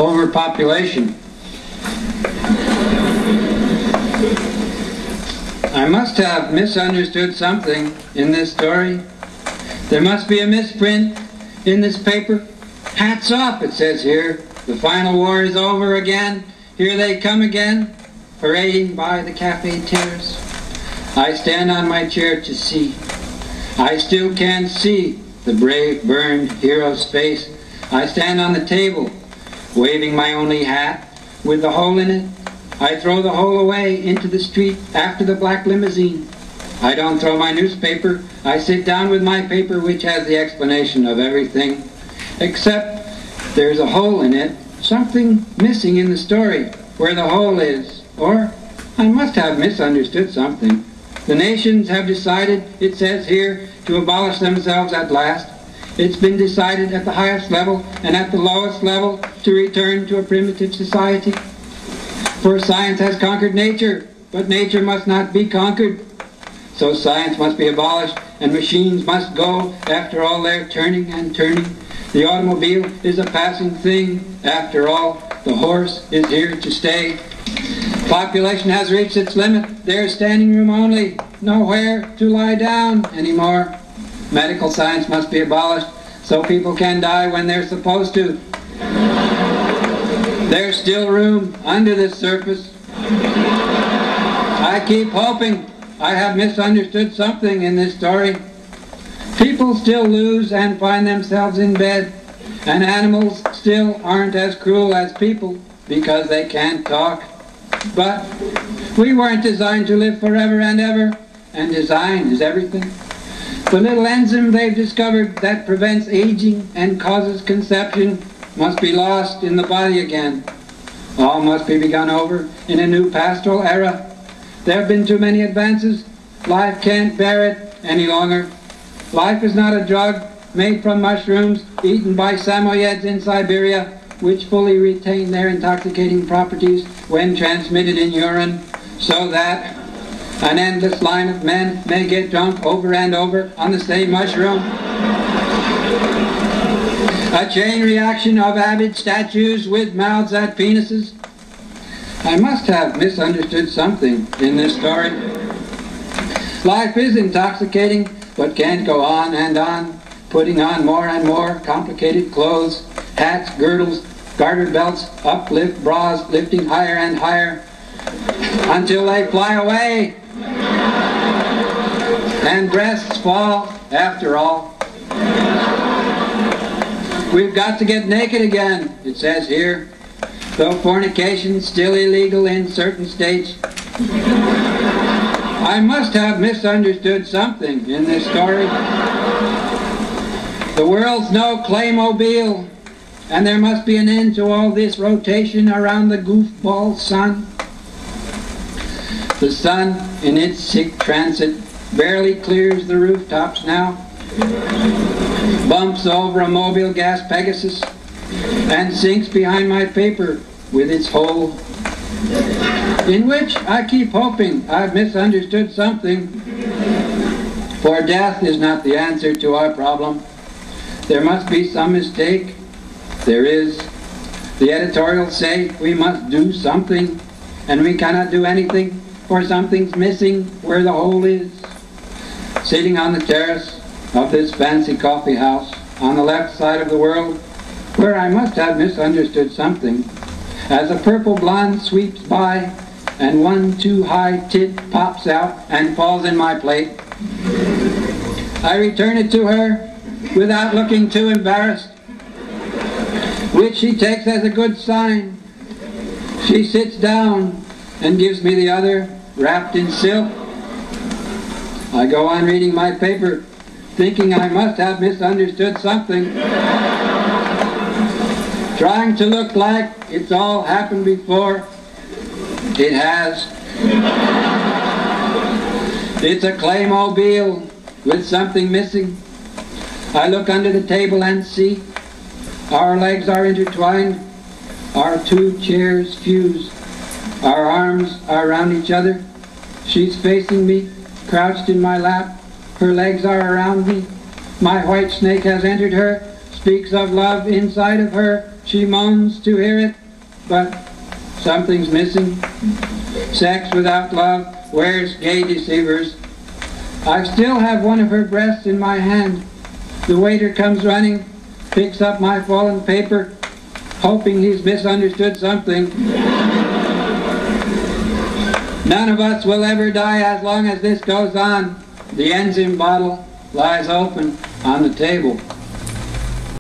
Overpopulation. I must have misunderstood something in this story. There must be a misprint in this paper. Hats off, it says here. The final war is over again. Here they come again, parading by the cafe terrace. I stand on my chair to see. I still can't see the brave burned hero's face. I stand on the table, waving my only hat with the hole in it. I throw the hole away into the street after the black limousine. I don't throw my newspaper. I sit down with my paper, which has the explanation of everything, except there's a hole in it, something missing in the story where the hole is. Or I must have misunderstood something. The nations have decided, it says here, to abolish themselves at last. It's been decided at the highest level and at the lowest level to return to a primitive society. For science has conquered nature, but nature must not be conquered. So science must be abolished, and machines must go after all their turning and turning. The automobile is a passing thing. After all, the horse is here to stay. Population has reached its limit. There's standing room only. Nowhere to lie down anymore. Medical science must be abolished so people can die when they're supposed to. There's still room under the surface. I keep hoping I have misunderstood something in this story. People still lose and find themselves in bed, and animals still aren't as cruel as people because they can't talk. But we weren't designed to live forever and ever, and design is everything. The little enzyme they've discovered that prevents aging and causes conception must be lost in the body again. All must be begun over in a new pastoral era. There have been too many advances. Life can't bear it any longer. Life is not a drug made from mushrooms eaten by Samoyeds in Siberia, which fully retain their intoxicating properties when transmitted in urine, so that an endless line of men may get drunk over and over on the same mushroom. A chain reaction of avid statues with mouths at penises. I must have misunderstood something in this story. Life is intoxicating, but can't go on and on, putting on more and more complicated clothes, hats, girdles, garter belts, uplift bras, lifting higher and higher, until they fly away, and breasts fall after all. We've got to get naked again, it says here, though fornication is still illegal in certain states. I must have misunderstood something in this story. The world's no claymobile, and there must be an end to all this rotation around the goofball sun. The sun, in its sick transit, barely clears the rooftops now, bumps over a mobile gas Pegasus, and sinks behind my paper with its hole, in which I keep hoping I've misunderstood something. For death is not the answer to our problem. There must be some mistake. There is. The editorials say we must do something, and we cannot do anything, for something's missing where the hole is. Sitting on the terrace of this fancy coffee house on the left side of the world, where I must have misunderstood something, as a purple blonde sweeps by and one too high tit pops out and falls in my plate. I return it to her without looking too embarrassed, which she takes as a good sign. She sits down and gives me the other, wrapped in silk. I go on reading my paper, thinking I must have misunderstood something, trying to look like it's all happened before. It has. It's a claymobile with something missing. I look under the table and see our legs are intertwined, our two chairs fuse, our arms are around each other. She's facing me, crouched in my lap, her legs are around me. My white snake has entered her, speaks of love inside of her. she moans to hear it, but something's missing. Sex without love, where's gay deceivers? I still have one of her breasts in my hand. The waiter comes running, picks up my fallen paper, hoping he's misunderstood something. None of us will ever die as long as this goes on. The enzyme bottle lies open on the table.